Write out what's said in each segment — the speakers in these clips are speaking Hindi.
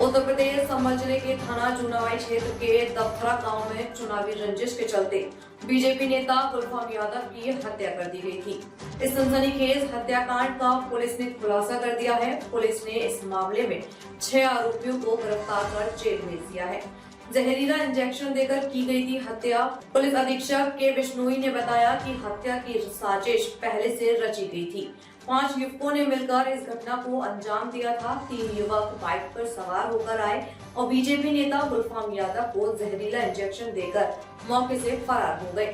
उत्तर प्रदेश संभल जिले के थाना जूनावाई क्षेत्र के दफ्तरा गांव में चुनावी रंजिश के चलते बीजेपी नेता गुलफाम यादव की हत्या कर दी गई थी। इस सनसनीखेज हत्याकांड का पुलिस ने खुलासा कर दिया है। पुलिस ने इस मामले में 6 आरोपियों को गिरफ्तार कर जेल भेज दिया है। जहरीला इंजेक्शन देकर की गई थी हत्या। पुलिस अधीक्षक के बिश्नोई ने बताया कि हत्या की साजिश पहले से रची गई थी। 5 युवकों ने मिलकर इस घटना को अंजाम दिया था। 3 युवक बाइक पर सवार होकर आए और बीजेपी नेता गुलफाम यादव को जहरीला इंजेक्शन देकर मौके से फरार हो गए।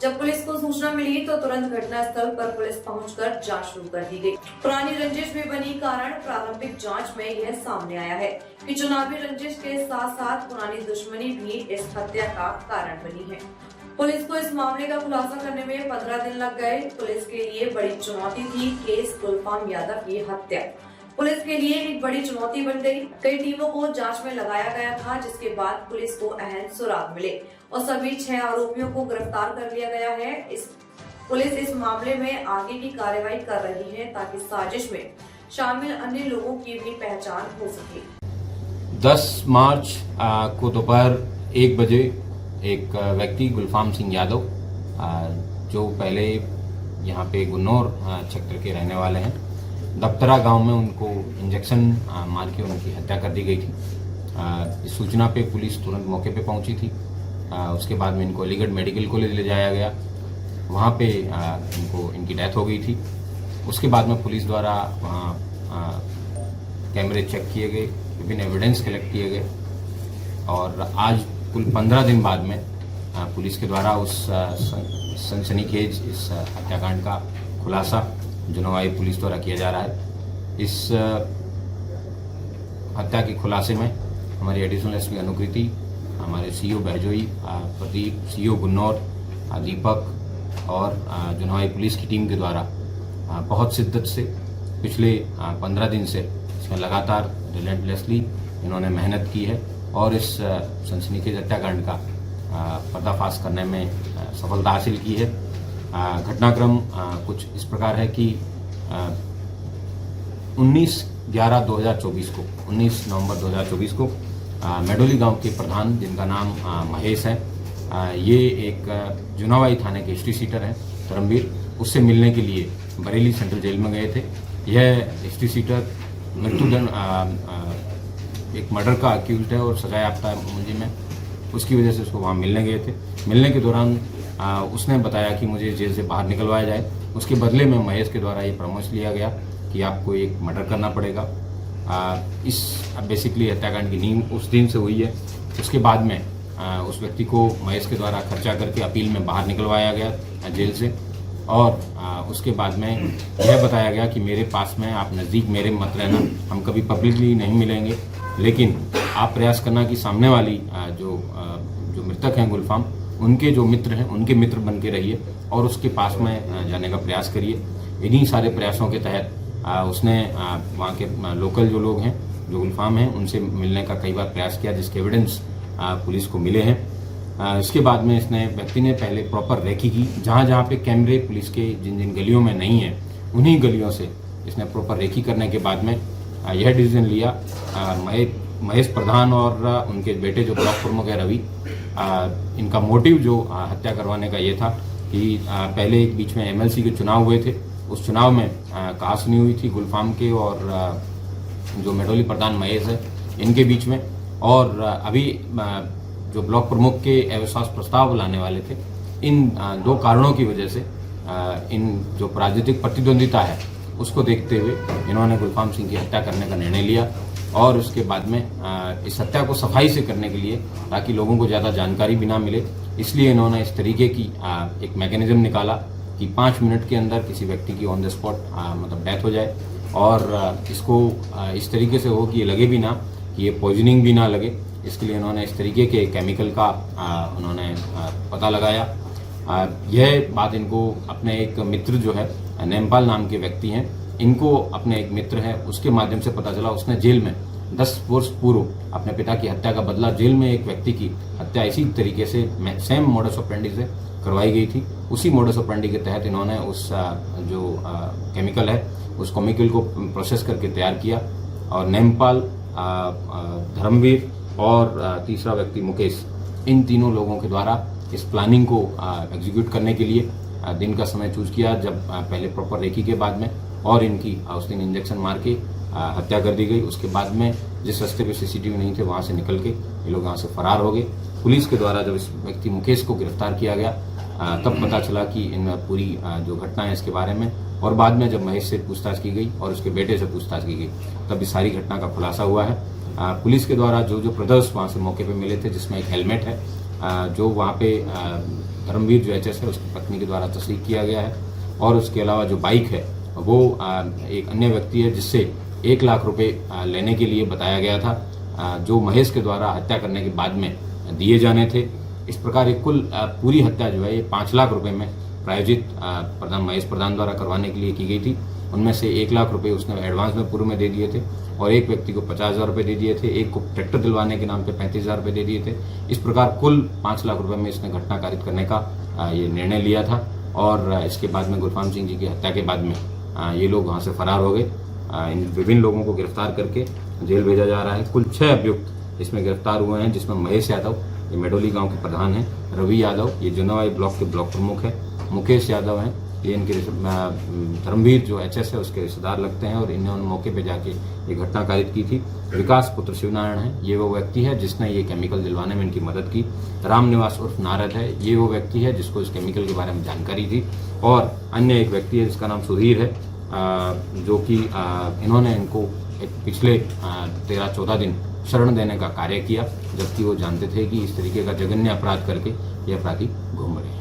जब पुलिस को सूचना मिली तो तुरंत घटनास्थल पर पुलिस पहुंचकर जांच शुरू कर दी गई। पुरानी रंजिश में बनी कारण प्रारंभिक जांच में यह सामने आया है कि चुनावी रंजिश के साथ साथ पुरानी दुश्मनी भी इस हत्या का कारण बनी है। पुलिस को इस मामले का खुलासा करने में 15 दिन लग गए। पुलिस के लिए बड़ी चुनौती थी केस गुलफाम यादव की हत्या। पुलिस के लिए एक बड़ी चुनौती बन गई। कई टीमों को जांच में लगाया गया था, जिसके बाद पुलिस को अहम सुराग मिले और सभी 6 आरोपियों को गिरफ्तार कर लिया गया है। पुलिस इस मामले में आगे की कार्रवाई कर रही है ताकि साजिश में शामिल अन्य लोगों की भी पहचान हो सके। 10 मार्च को दोपहर 1 बजे एक व्यक्ति गुलफाम सिंह यादव, जो पहले यहाँ पे गुन्नौर क्षेत्र के रहने वाले हैं, दफ्तरा गांव में उनको इंजेक्शन मार के उनकी हत्या कर दी गई थी। इस सूचना पे पुलिस तुरंत मौके पे पहुंची थी। उसके बाद में इनको अलीगढ़ मेडिकल कॉलेज ले जाया गया। वहाँ पे इनकी डेथ हो गई थी। उसके बाद में पुलिस द्वारा वहाँ कैमरे चेक किए गए, विभिन्न एविडेंस कलेक्ट किए गए और आज कुल 15 दिन बाद में पुलिस के द्वारा उस सनसनीखेज इस हत्याकांड का खुलासा जूनावाई पुलिस द्वारा किया जा रहा है। इस हत्या के खुलासे में हमारी एडिशनल एसपी अनुकृति, हमारे सीओ बहजोई, प्रदीप, सीओ गुन्नौर, दीपक और जूनावाई पुलिस की टीम के द्वारा बहुत शिद्दत से पिछले 15 दिन से इसमें लगातार रिलेंटलेसली इन्होंने मेहनत की है और इस सनसनीखेज हत्याकांड का पर्दाफाश करने में सफलता हासिल की है। घटनाक्रम कुछ इस प्रकार है कि 19 नवंबर 2024 को मेडोली गांव के प्रधान, जिनका नाम महेश है, ये एक जूनावाई थाने के हिस्ट्री सीटर हैं धर्मवीर, उससे मिलने के लिए बरेली सेंट्रल जेल में गए थे। यह हिस्ट्री सीटर मृत्युदंड एक मर्डर का अक्यूज्ड है और सजायाफ्ता मुलजिम है। उसकी वजह से उसको वहाँ मिलने गए थे। मिलने के दौरान उसने बताया कि मुझे जेल से बाहर निकलवाया जाए। उसके बदले में महेश के द्वारा ये परामर्श लिया गया कि आपको एक मर्डर करना पड़ेगा। इस बेसिकली हत्याकांड की नींव उस दिन से हुई है। उसके बाद में उस व्यक्ति को महेश के द्वारा खर्चा करके अपील में बाहर निकलवाया गया जेल से और उसके बाद में यह बताया गया कि मेरे पास में आप नज़दीक मेरे मत रहना, हम कभी पब्लिकली नहीं मिलेंगे, लेकिन आप प्रयास करना कि सामने वाली जो मृतक हैं गुलफाम, उनके जो मित्र हैं उनके मित्र बन के रहिए और उसके पास में जाने का प्रयास करिए। इन्हीं सारे प्रयासों के तहत उसने वहाँ के लोकल जो लोग हैं, जो गुलफाम हैं, उनसे मिलने का कई बार प्रयास किया, जिसके एविडेंस पुलिस को मिले हैं। इसके बाद में इसने व्यक्ति ने पहले प्रॉपर रेकी की, जहाँ जहाँ पे कैमरे पुलिस के जिन जिन गलियों में नहीं है उन्हीं गलियों से इसने प्रॉपर रेकी करने के बाद में यह डिसीजन लिया। महेश प्रधान और उनके बेटे जो ब्लॉक प्रमुख है रवि, इनका मोटिव जो हत्या करवाने का ये था कि पहले एक बीच में एमएलसी के चुनाव हुए थे। उस चुनाव में कहा सुनी हुई थी गुलफाम के और जो मेडोली प्रधान महेश है इनके बीच में, और अभी जो ब्लॉक प्रमुख के अविश्वास प्रस्ताव लाने वाले थे, इन 2 कारणों की वजह से इन जो राजनीतिक प्रतिद्वंदिता है उसको देखते हुए इन्होंने गुलफाम सिंह की हत्या करने का निर्णय लिया। और उसके बाद में इस हत्या को सफाई से करने के लिए, ताकि लोगों को ज़्यादा जानकारी भी ना मिले, इसलिए इन्होंने इस तरीके की एक मैकेनिज्म निकाला कि 5 मिनट के अंदर किसी व्यक्ति की ऑन द स्पॉट मतलब डेथ हो जाए और इसको इस तरीके से हो कि ये लगे भी ना कि ये पॉइजनिंग भी ना लगे। इसके लिए इन्होंने इस तरीके के केमिकल का उन्होंने पता लगाया। यह बात इनको अपने एक मित्र जो है नेमपाल नाम के व्यक्ति हैं, इनको अपने एक मित्र है उसके माध्यम से पता चला। उसने जेल में 10 वर्ष पूर्व अपने पिता की हत्या का बदला, जेल में एक व्यक्ति की हत्या इसी तरीके से सेम मोडस ऑपरेंडी से करवाई गई थी। उसी मोडस ऑपरेंडी के तहत इन्होंने उस जो केमिकल है उस केमिकल को प्रोसेस करके तैयार किया और नेमपाल धर्मवीर और तीसरा व्यक्ति मुकेश, इन तीनों लोगों के द्वारा इस प्लानिंग को एग्जीक्यूट करने के लिए दिन का समय चूज किया, जब पहले प्रॉपर रेकी के बाद में और इनकी उस दिन इंजेक्शन मार के हत्या कर दी गई। उसके बाद में जिस रास्ते पे सीसीटीवी नहीं थे वहां से निकल के ये लोग यहाँ से फरार हो गए। पुलिस के द्वारा जब इस व्यक्ति मुकेश को गिरफ्तार किया गया तब पता चला कि इन पूरी जो घटना है इसके बारे में, और बाद में जब महेश से पूछताछ की गई और उसके बेटे से पूछताछ की गई तब इस सारी घटना का खुलासा हुआ है। पुलिस के द्वारा जो जो ब्रदर्स वहाँ से मौके पे मिले थे, जिसमें एक हेलमेट है जो वहाँ पे धर्मवीर जो एचएस है उसकी पत्नी के द्वारा तस्दीक किया गया है, और उसके अलावा जो बाइक है वो एक अन्य व्यक्ति है जिससे 1 लाख रुपए लेने के लिए बताया गया था, जो महेश के द्वारा हत्या करने के बाद में दिए जाने थे। इस प्रकार एक कुल पूरी हत्या जो है ये 5 लाख रुपए में प्रायोजित प्रधान महेश प्रधान द्वारा करवाने के लिए की गई थी। उनमें से 1 लाख रुपए उसने एडवांस में पूर्व में दे दिए थे, और एक व्यक्ति को 50,000 रुपए दे दिए थे, एक को ट्रैक्टर दिलवाने के नाम पे 35,000 रुपए दे दिए थे। इस प्रकार कुल 5 लाख रुपए में इसने घटना कारित करने का ये निर्णय लिया था, और इसके बाद में गुरफाम सिंह जी की हत्या के बाद में ये लोग वहाँ से फरार हो गए। इन विभिन्न लोगों को गिरफ्तार करके जेल भेजा जा रहा है। कुल 6 अभियुक्त इसमें गिरफ्तार हुए हैं, जिसमें महेश यादव, ये मेडोली गांव के प्रधान हैं, रवि यादव ये जुनावाई ब्लॉक के ब्लॉक प्रमुख है, मुकेश यादव हैं, ये इनके धर्मवीर जो एचएस है उसके रिश्तेदार लगते हैं, और इन्होंने मौके पे जाके ये घटना कारित की थी। विकास पुत्र शिवनारायण है, ये वो व्यक्ति है जिसने ये केमिकल दिलवाने में इनकी मदद की। रामनिवास उर्फ नारद है, ये वो व्यक्ति है जिसको इस केमिकल के बारे में जानकारी थी, और अन्य एक व्यक्ति है जिसका नाम सुधीर है, जो कि इन्होंने इनको पिछले 13-14 दिन शरण देने का कार्य किया, जबकि वो जानते थे कि इस तरीके का जघन्य अपराध करके ये अपराधी घूम रहे हैं।